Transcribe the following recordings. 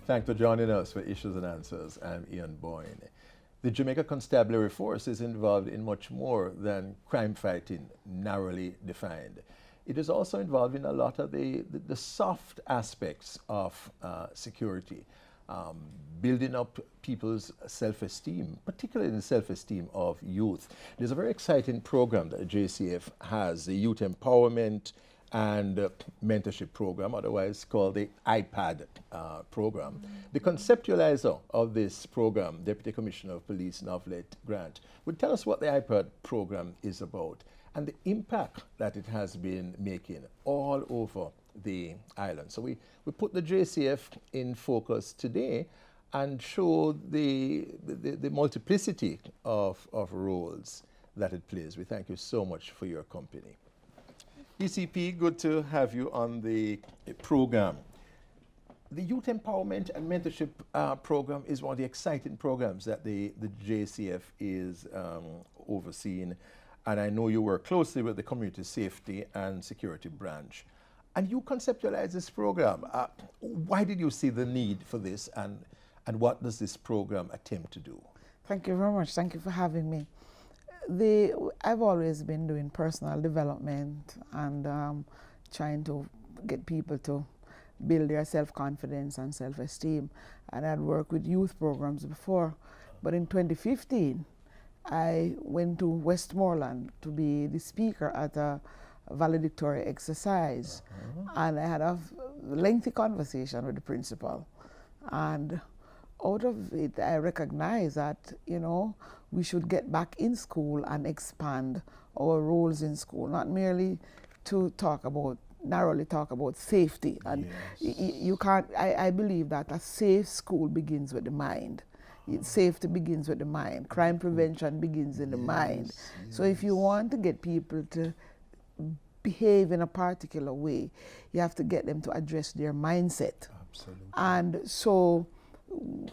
Thanks for joining us for Issues and Answers. I'm Ian Boyne. The Jamaica Constabulary Force is involved in much more than crime fighting, narrowly defined. It is also involved in a lot of the soft aspects of security, building up people's self-esteem, particularly the self-esteem of youth. There's a very exciting program that the JCF has, the Youth Empowerment and Mentorship Program, otherwise called the iPad program. The conceptualizer of this program, Deputy Commissioner of Police Novelet Grant, would tell us what the iPad program is about and the impact that it has been making all over the island. So we put the JCF in focus today and show the multiplicity of roles that it plays. We thank you so much for your company. ECP, good to have you on the program. The Youth Empowerment and Mentorship program is one of the exciting programs that the JCF is overseeing. And I know you work closely with the Community Safety and Security Branch. And you conceptualize this program. Why did you see the need for this, and what does this program attempt to do? Thank you very much. Thank you for having me. I've always been doing personal development and trying to get people to build their self-confidence and self-esteem. And I'd worked with youth programs before. But in 2015, I went to Westmoreland to be the speaker at a valedictory exercise. And I had a lengthy conversation with the principal. And out of it, I recognized that, you know, we should get back in school and expand our roles in school, not merely to narrowly talk about safety. And you can't, I believe that a safe school begins with the mind. Safety begins with the mind. Crime prevention begins in the mind. So if you want to get people to behave in a particular way, you have to get them to address their mindset. Absolutely. And so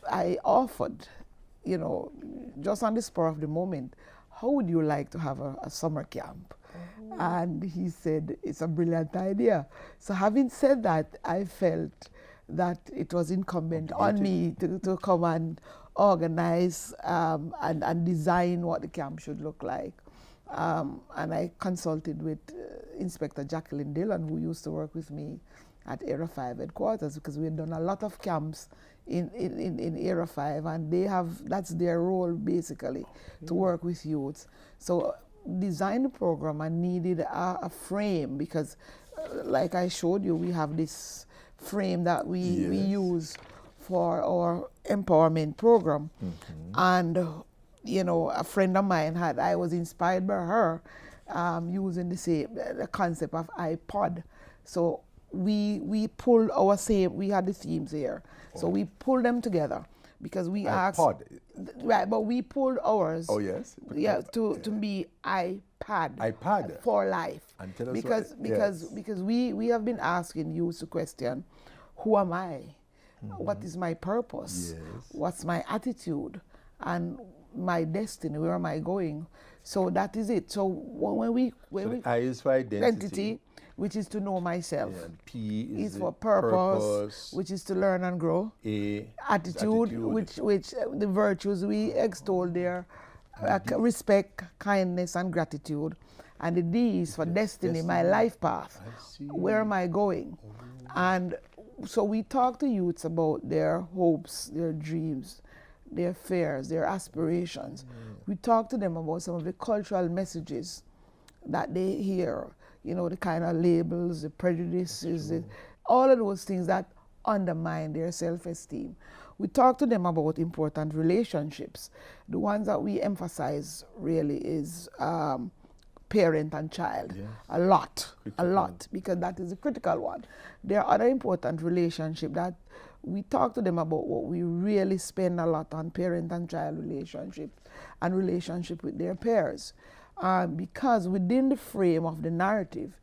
I offered, you know, just on the spur of the moment, how would you like to have a summer camp? And he said, it's a brilliant idea. So having said that, I felt that it was incumbent on me to come and organize and design what the camp should look like. And I consulted with Inspector Jacqueline Dillon, who used to work with me at Area 5 headquarters, because we had done a lot of camps in Area 5, and that's their role basically, to work with youths. So design the program and needed a frame, because like I showed you, we have this frame that we use for our empowerment program. And you know, a friend of mine I was inspired by her using the concept of iPod. So we pulled we had the themes here. So we pulled them together because we asked. Right, but we pulled ours. Oh, yes? Yeah, to be iPad for life. And tell us because we have been asking you the question, who am I? What is my purpose? What's my attitude? And my destiny, where am I going? So that is it. So when we I is for identity, which is to know myself. And P is for purpose, which is to learn and grow. Attitude, which the virtues we extol there, respect, kindness, and gratitude. And the D is for destiny, my life path. Where am I going? And so we talk to youths about their hopes, their dreams, their fears, their aspirations. We talk to them about some of the cultural messages that they hear, you know, the kind of labels, the prejudices, all of those things that undermine their self-esteem. We talk to them about important relationships. The ones that we emphasize really is parent and child. A lot, because that is a critical one. There are other important relationships that we talk to them about. What we really spend a lot on parent and child relationship and relationship with their peers, because within the frame of the narrative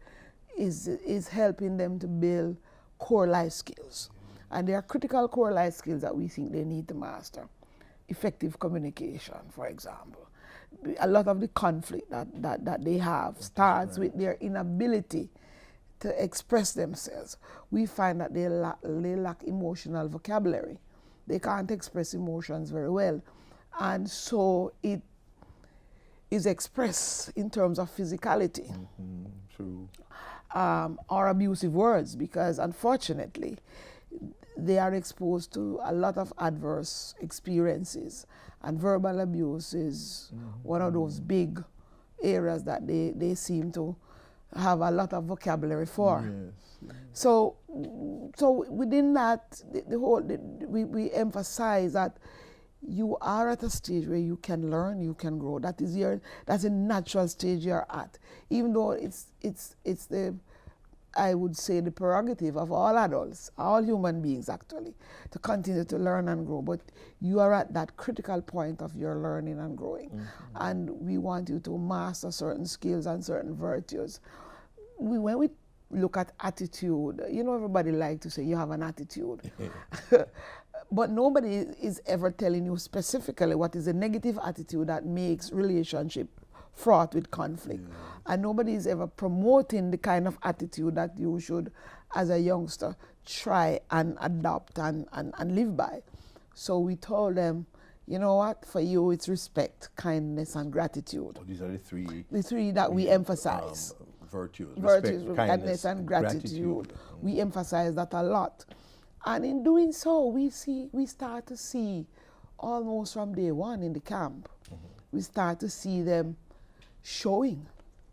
is helping them to build core life skills. And there are critical core life skills that we think they need to master. Effective communication, for example. A lot of the conflict that they have starts with their inability to express themselves, we find that they lack emotional vocabulary. They can't express emotions very well. And so it is expressed in terms of physicality. True. Or abusive words, because unfortunately, they are exposed to a lot of adverse experiences. And verbal abuse is one of those big areas that they seem to have a lot of vocabulary for. Yes. So within that, we emphasize that you are at a stage where you can learn, you can grow. That's a natural stage you're at. Even though it's the, I would say, the prerogative of all adults, all human beings actually, to continue to learn and grow. But you are at that critical point of your learning and growing. And we want you to master certain skills and certain virtues. When we look at attitude, everybody likes to say you have an attitude. But nobody is ever telling you specifically what is a negative attitude that makes relationship fraught with conflict. And nobody is ever promoting the kind of attitude that you should, as a youngster, try and adopt and live by. So we told them, you know what, for you it's respect, kindness, and gratitude. Oh, these are the three. The three that we emphasize. Virtues. Virtues, kindness, and gratitude. We emphasize that a lot. And in doing so, we start to see, almost from day one in the camp, we start to see them showing.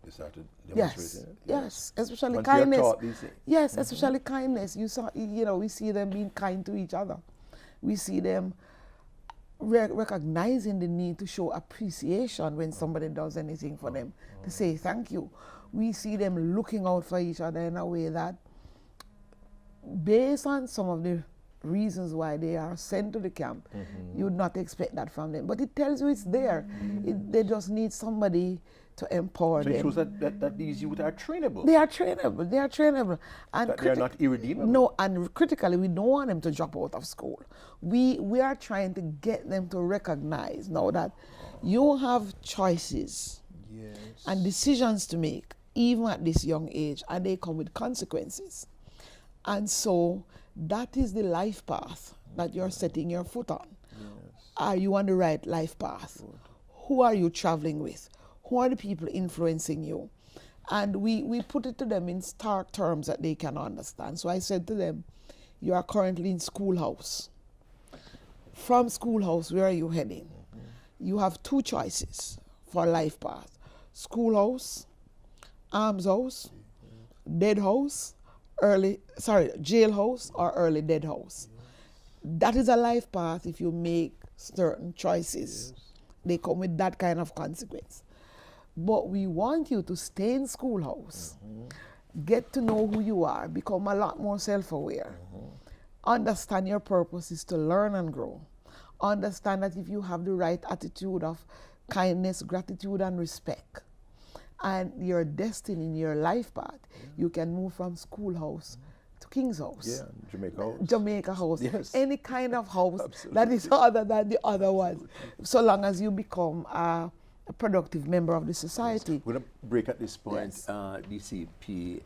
They started demonstrating. Yes, especially once kindness. Taught these things. Yes, especially kindness. We see them being kind to each other. We see them recognizing the need to show appreciation when somebody does anything for them, to say thank you. We see them looking out for each other in a way that, based on some of the reasons why they are sent to the camp, you would not expect that from them. But it tells you it's there. They just need somebody to empower them. So it shows that these youth are trainable. They are trainable. They are trainable. And they are not irredeemable. No, and critically, we don't want them to drop out of school. We are trying to get them to recognize now that you have choices and decisions to make, even at this young age, and they come with consequences. And so that is the life path that you're setting your foot on. Are you on the right life path? Who are you traveling with? Who are the people influencing you? And we put it to them in stark terms that they can understand. So I said to them, you are currently in schoolhouse. From schoolhouse, where are you heading? You have two choices for life path. Schoolhouse, arms house, dead house, jailhouse, or early dead house. That is a life path if you make certain choices. They come with that kind of consequence. But we want you to stay in schoolhouse, get to know who you are, become a lot more self-aware, understand your purpose is to learn and grow, understand that if you have the right attitude of kindness, gratitude, and respect, and your destiny in your life path, you can move from schoolhouse to King's house. Yeah, Jamaica house. Jamaica house. Yes. Any kind of house Absolutely. that is other than the other ones, so long as you become a productive member of the society. Yes. We're going to break at this point. DCP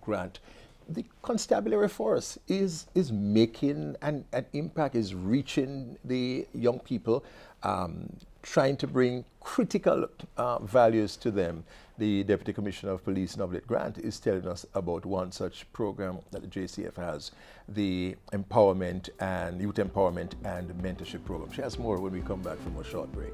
Grant. The constabulary force is making an impact, is reaching the young people, trying to bring critical values to them. The Deputy Commissioner of Police, Novelet Grant, is telling us about one such program that the JCF has, the empowerment and youth empowerment and mentorship program. She has more when we come back from a short break.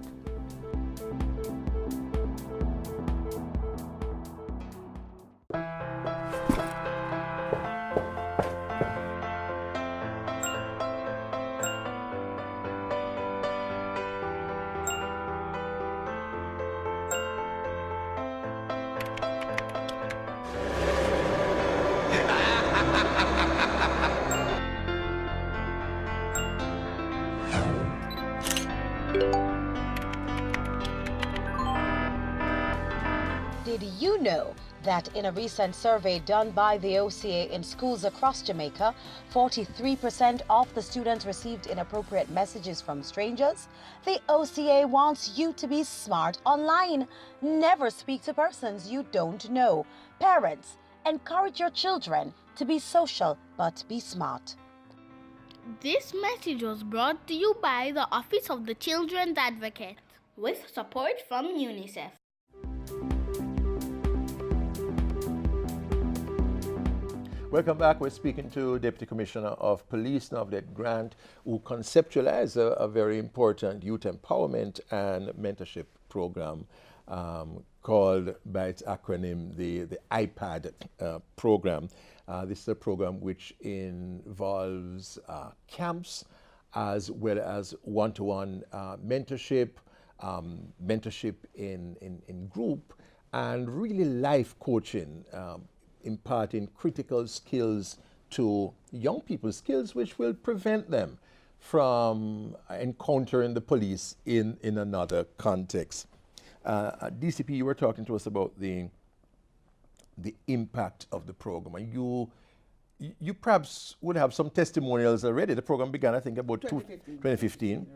Did you know that in a recent survey done by the OCA in schools across Jamaica, 43% of the students received inappropriate messages from strangers? The OCA wants you to be smart online. Never speak to persons you don't know. Parents, Encourage your children to be social but be smart. This message was brought to you by the Office of the Children's Advocate with support from UNICEF. Welcome back. We're speaking to Deputy Commissioner of Police, Novdet Grant, who conceptualized a very important youth empowerment and mentorship program called, by its acronym, the IPAD program. This is a program which involves camps as well as one-to-one mentorship, mentorship in group, and really life coaching, imparting critical skills to young people, skills which will prevent them from encountering the police in another context. DCP, you were talking to us about the impact of the program, and you perhaps would have some testimonials already. The program began, I think, about 2015.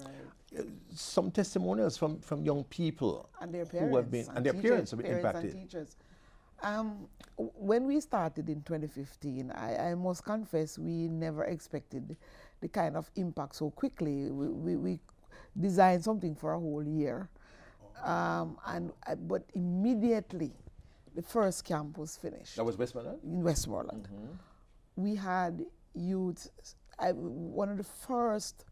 Right. Some testimonials from young people and their parents, who have been, and their parents have been impacted. And teachers. When we started in 2015, I must confess we never expected the kind of impact so quickly. We designed something for a whole year, but immediately the first camp was finished. That was Westmoreland? In Westmoreland. Mm-hmm. We had youth. One of the first,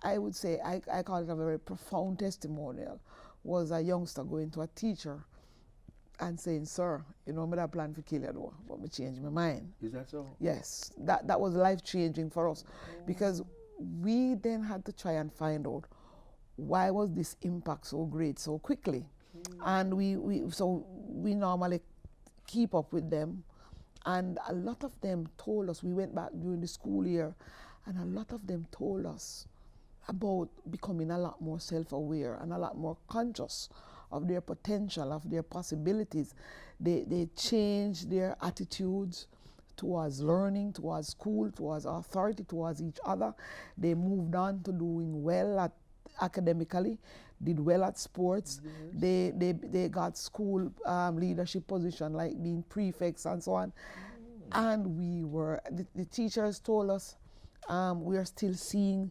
I would say, I call it a very profound testimonial, was a youngster going to a teacher and saying, "Sir, you know, I had a plan for kill you though, but I changed my mind." Is that so? Yes, that was life-changing for us, because we then had to try and find out why was this impact so great so quickly. And we normally keep up with them, and a lot of them told us, we went back during the school year, and a lot of them told us about becoming a lot more self-aware and a lot more conscious of their potential, of their possibilities. They changed their attitudes towards learning, towards school, towards authority, towards each other. They moved on to doing well academically, did well at sports. Yes. They got school leadership position, like being prefects and so on. And the teachers told us, we are still seeing,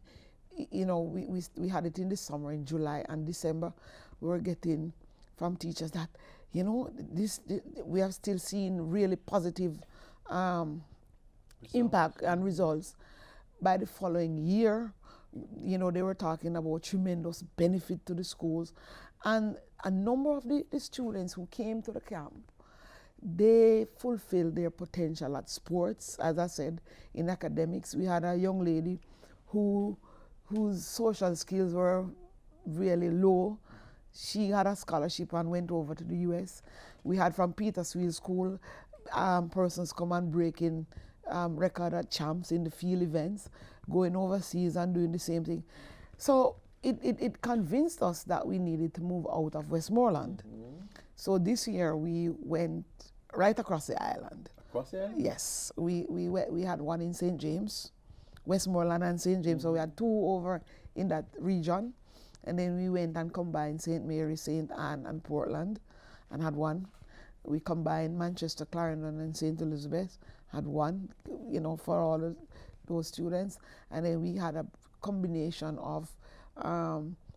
you know, we had it in the summer, in July and December, we were getting from teachers that, you know, we are still seeing really positive impact and results. By the following year, you know, they were talking about tremendous benefit to the schools. And a number of the students who came to the camp, they fulfilled their potential at sports, as I said, in academics. We had a young lady whose social skills were really low. She had a scholarship and went over to the US. We had from Petersfield School persons come and breaking record at champs in the field events, going overseas and doing the same thing. So it convinced us that we needed to move out of Westmoreland. Mm-hmm. So this year we went right across the island. Across the island? Yes. We had one in St. James, Westmoreland and St. James. Mm-hmm. So we had two over in that region. And then we went and combined St. Mary, St. Anne, and Portland, and had one. We combined Manchester, Clarendon, and St. Elizabeth, had one, you know, for all of those students. And then we had a combination of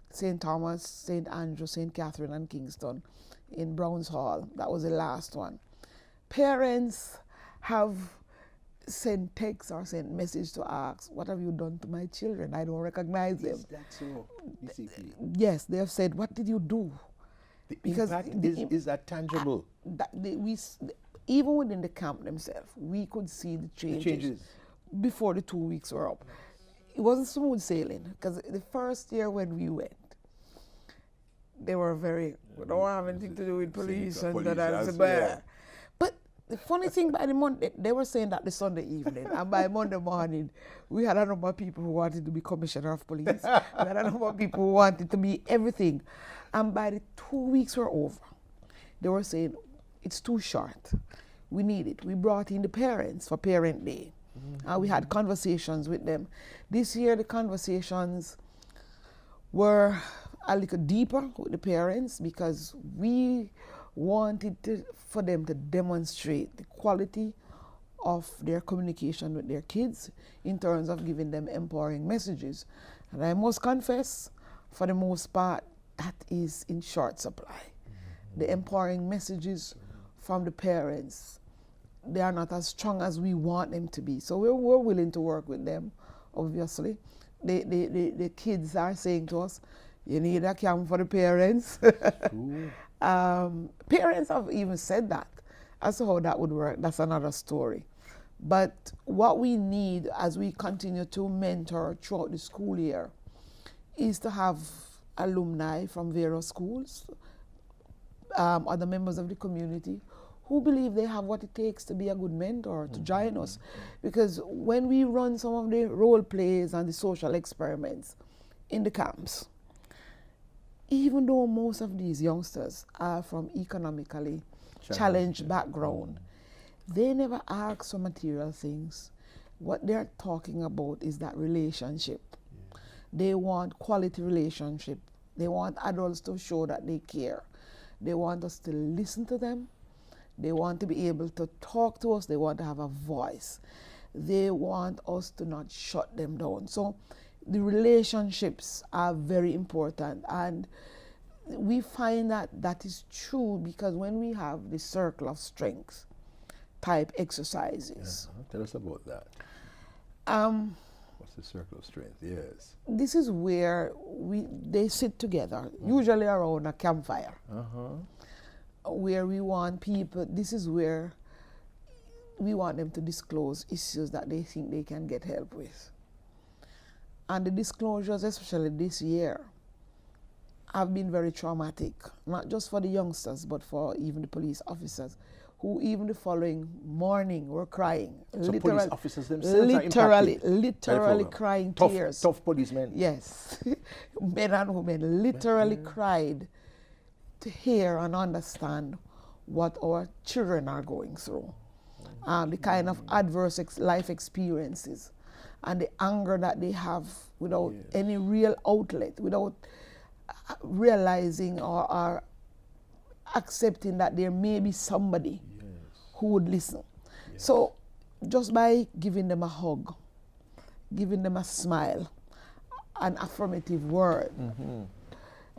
St. Thomas, St. Andrew, St. Catherine, and Kingston in Browns Hall. That was the last one. Parents have sent texts or sent message to ask, "What have you done to my children? I don't recognize them." Is that so, DCP? Yes, they have said, "What did you do?" The impact is that tangible? Even within the camp themselves, we could see the changes before the 2 weeks were up. It wasn't smooth sailing, because the first year when we went, they were very, "We don't have anything to do with police," and that. But the funny thing, by the Monday, they were saying that the Sunday evening, and by Monday morning, we had a number of people who wanted to be commissioner of police. We had a number of people who wanted to be everything. And by the 2 weeks were over, they were saying, "It's too short. We need it." We brought in the parents for Parent Day. Mm-hmm. And we had conversations with them. This year, the conversations were a little deeper with the parents, because we wanted for them to demonstrate the quality of their communication with their kids in terms of giving them empowering messages. And I must confess, for the most part, that is in short supply. The empowering messages from the parents, they are not as strong as we want them to be. So we're willing to work with them, obviously. The kids are saying to us, you need a camp for the parents. Parents have even said that. As to how that would work, that's another story. But what we need as we continue to mentor throughout the school year is to have alumni from various schools, other members of the community who believe they have what it takes to be a good mentor, to join us. Because when we run some of the role plays and the social experiments in the camps, even though most of these youngsters are from economically challenged background, they never ask for material things. What they're talking about is that relationship. They want quality relationship. They want adults to show that they care. They want us to listen to them. They want to be able to talk to us. They want to have a voice. They want us to not shut them down. So the relationships are very important. And we find that that is true because when we have the circle of strength type exercises. Tell us about that. What's the circle of strength? Yes. This is where they sit together, usually around a campfire, where we want people, this is where we want them to disclose issues that they think they can get help with. And the disclosures, especially this year, have been very traumatic, not just for the youngsters, but for even the police officers, who even the following morning were crying. So police officers themselves are impacted. Literally crying tears. Tough policemen. Yes. Men and women literally cried to hear and understand what our children are going through. The kind of adverse life experiences and the anger that they have without any real outlet, without realizing or accepting that there may be somebody who would listen. So just by giving them a hug, giving them a smile, an affirmative word,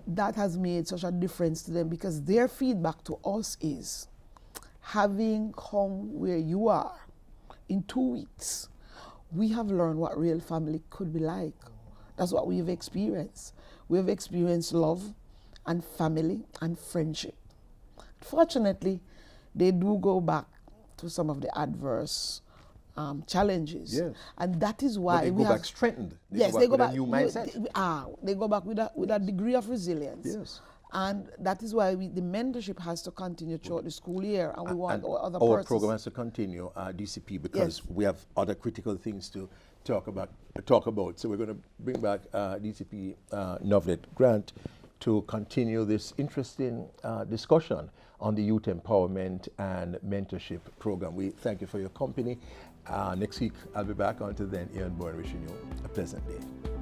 that has made such a difference to them, because their feedback to us is, having come where you are in 2 weeks, we have learned what real family could be like. That's what we've experienced. We've experienced love and family and friendship. Fortunately, they do go back to some of the adverse challenges. Yes. And that is why they go back strengthened. They go back with a new mindset. They go back with a degree of resilience. Yes. And that is why the mentorship has to continue throughout the school year, and we want other our program has to continue, DCP, because we have other critical things to talk about. So we're going to bring back DCP Novlet Grant to continue this interesting discussion on the youth empowerment and mentorship program. We thank you for your company. Next week I'll be back. Until then, Ian Bourne wishing you a pleasant day.